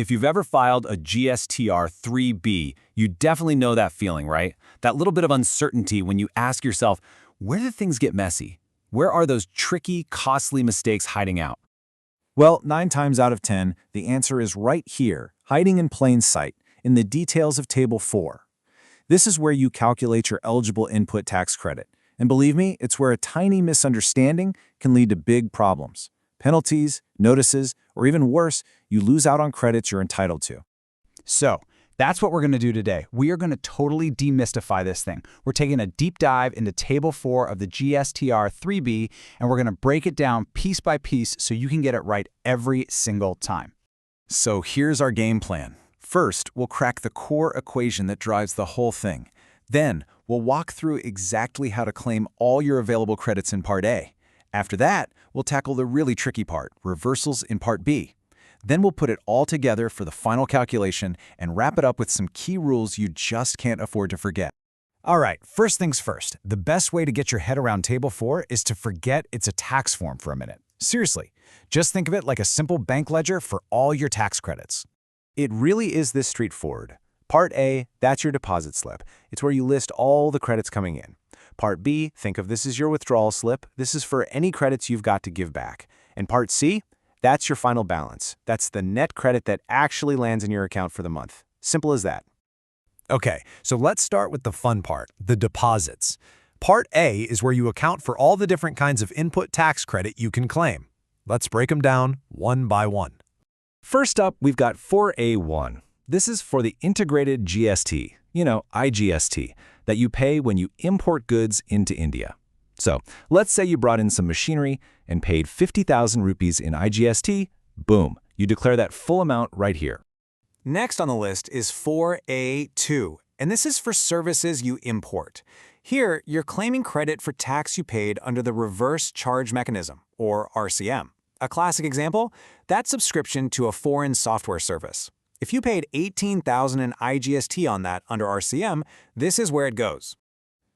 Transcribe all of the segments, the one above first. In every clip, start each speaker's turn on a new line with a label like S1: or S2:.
S1: If you've ever filed a GSTR-3B, you definitely know that feeling, right? That little bit of uncertainty when you ask yourself, where did things get messy? Where are those tricky, costly mistakes hiding out?
S2: Well, 9 times out of 10, the answer is right here, hiding in plain sight, in the details of Table 4. This is where you calculate your eligible input tax credit. And believe me, it's where a tiny misunderstanding can lead to big problems. Penalties, notices, or even worse, you lose out on credits you're entitled to.
S3: So, that's what we're going to do today. We are going to totally demystify this thing. We're taking a deep dive into Table 4 of the GSTR-3B, and we're going to break it down piece by piece so you can get it right every single time.
S2: So here's our game plan. First, we'll crack the core equation that drives the whole thing. Then, we'll walk through exactly how to claim all your available credits in Part A. After that, we'll tackle the really tricky part, reversals in Part B. Then we'll put it all together for the final calculation and wrap it up with some key rules you just can't afford to forget.
S3: All right, first things first. The best way to get your head around Table 4 is to forget it's a tax form for a minute. Seriously, just think of it like a simple bank ledger for all your tax credits.
S2: It really is this straightforward. Part A, that's your deposit slip. It's where you list all the credits coming in. Part B, think of this as your withdrawal slip. This is for any credits you've got to give back. And Part C, that's your final balance. That's the net credit that actually lands in your account for the month. Simple as that.
S4: Okay, so let's start with the fun part, the deposits. Part A is where you account for all the different kinds of input tax credit you can claim. Let's break them down one by one.
S1: First up, we've got 4A1. This is for the integrated GST, IGST, that you pay when you import goods into India. So, let's say you brought in some machinery and paid 50,000 rupees in IGST. Boom, you declare that full amount right here.
S2: Next on the list is 4A2, and this is for services you import. Here, you're claiming credit for tax you paid under the Reverse Charge Mechanism, or RCM. A classic example, that's subscription to a foreign software service. If you paid 18,000 in IGST on that under RCM, this is where it goes.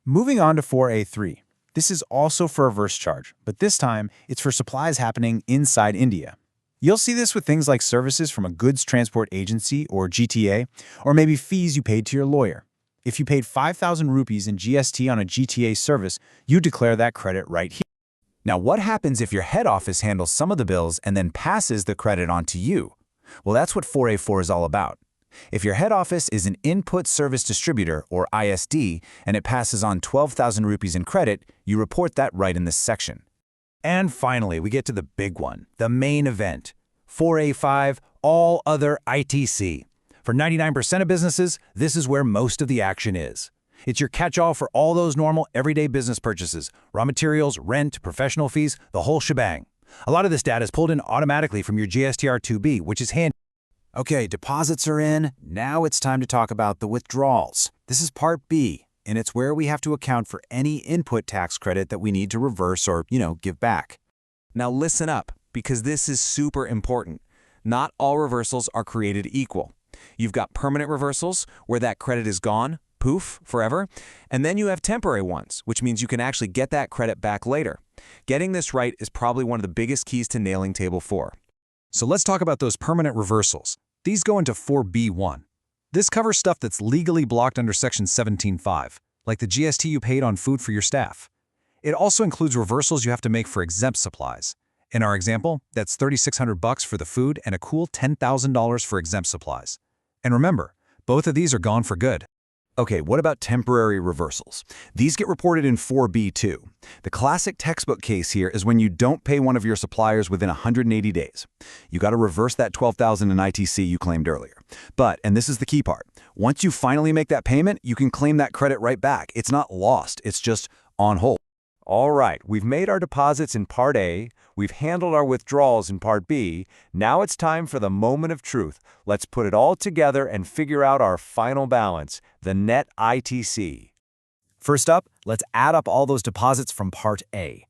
S2: Moving on to 4A3. This is also for reverse charge, but this time it's for supplies happening inside India. You'll see this with things like services from a goods transport agency or GTA, or maybe fees you paid to your lawyer. If you paid 5,000 rupees in GST on a GTA service, you declare that credit right here. Now, what happens if your head office handles some of the bills and then passes the credit on to you? Well, that's what 4A4 is all about. If your head office is an input service distributor, or ISD, and it passes on 12,000 rupees in credit, you report that right in this section. And finally, we get to the big one, the main event. 4A5, all other ITC. For 99% of businesses, this is where most of the action is. It's your catch-all for all those normal, everyday business purchases, raw materials, rent, professional fees, the whole shebang. A lot of this data is pulled in automatically from your GSTR-2B, which is handy. Okay, deposits are in. Now it's time to talk about the withdrawals. This is Part B, and it's where we have to account for any input tax credit that we need to reverse or, give back. Now listen up, because this is super important. Not all reversals are created equal. You've got permanent reversals, where that credit is gone, poof, forever. And then you have temporary ones, which means you can actually get that credit back later. Getting this right is probably one of the biggest keys to nailing Table 4.
S4: So let's talk about those permanent reversals. These go into 4B1. This covers stuff that's legally blocked under Section 17.5, like the GST you paid on food for your staff. It also includes reversals you have to make for exempt supplies. In our example, that's $3,600 for the food and a cool $10,000 for exempt supplies. And remember, both of these are gone for good.
S2: Okay, what about temporary reversals? These get reported in 4B2. The classic textbook case here is when you don't pay one of your suppliers within 180 days. You got to reverse that $12,000 in ITC you claimed earlier. But, and this is the key part, once you finally make that payment, you can claim that credit right back. It's not lost, it's just on hold. All right, we've made our deposits in Part A, we've handled our withdrawals in Part B, now it's time for the moment of truth. Let's put it all together and figure out our final balance, the net ITC. First up, let's add up all those deposits from Part A.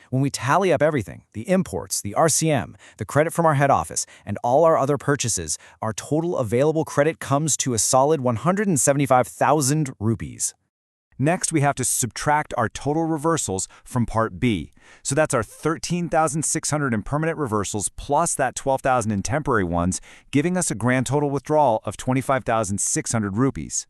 S2: When we tally up everything, the imports, the RCM, the credit from our head office, and all our other purchases, our total available credit comes to a solid 175,000 rupees.
S3: Next, we have to subtract our total reversals from Part B. So that's our 13,600 in permanent reversals plus that 12,000 in temporary ones, giving us a grand total withdrawal of 25,600 rupees.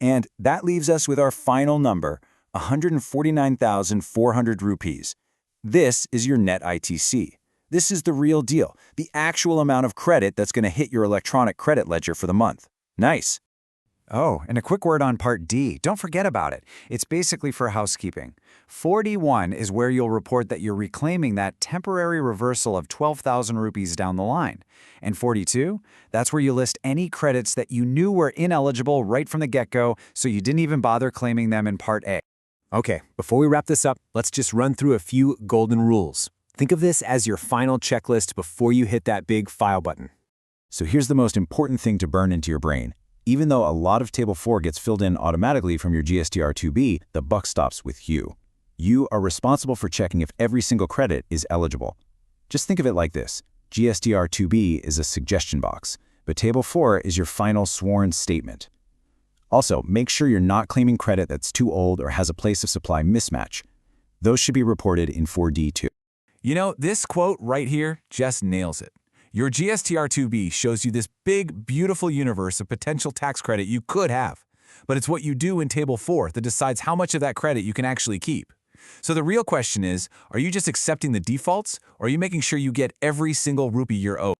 S5: And that leaves us with our final number, 149,400 rupees. This is your net ITC. This is the real deal, the actual amount of credit that's going to hit your electronic credit ledger for the month. Nice.
S3: Oh, and a quick word on Part D. Don't forget about it. It's basically for housekeeping. 41 is where you'll report that you're reclaiming that temporary reversal of 12,000 rupees down the line. And 42, that's where you list any credits that you knew were ineligible right from the get-go, so you didn't even bother claiming them in Part A.
S1: Okay, before we wrap this up, let's just run through a few golden rules. Think of this as your final checklist before you hit that big File button. So here's the most important thing to burn into your brain. Even though a lot of Table 4 gets filled in automatically from your GSTR-2B, the buck stops with you. You are responsible for checking if every single credit is eligible. Just think of it like this. GSTR-2B is a suggestion box, but Table 4 is your final sworn statement. Also, make sure you're not claiming credit that's too old or has a place of supply mismatch. Those should be reported in 4D too.
S2: You know, this quote right here just nails it. Your GSTR-2B shows you this big, beautiful universe of potential tax credit you could have. But it's what you do in Table 4 that decides how much of that credit you can actually keep. So the real question is, are you just accepting the defaults, or are you making sure you get every single rupee you're owed?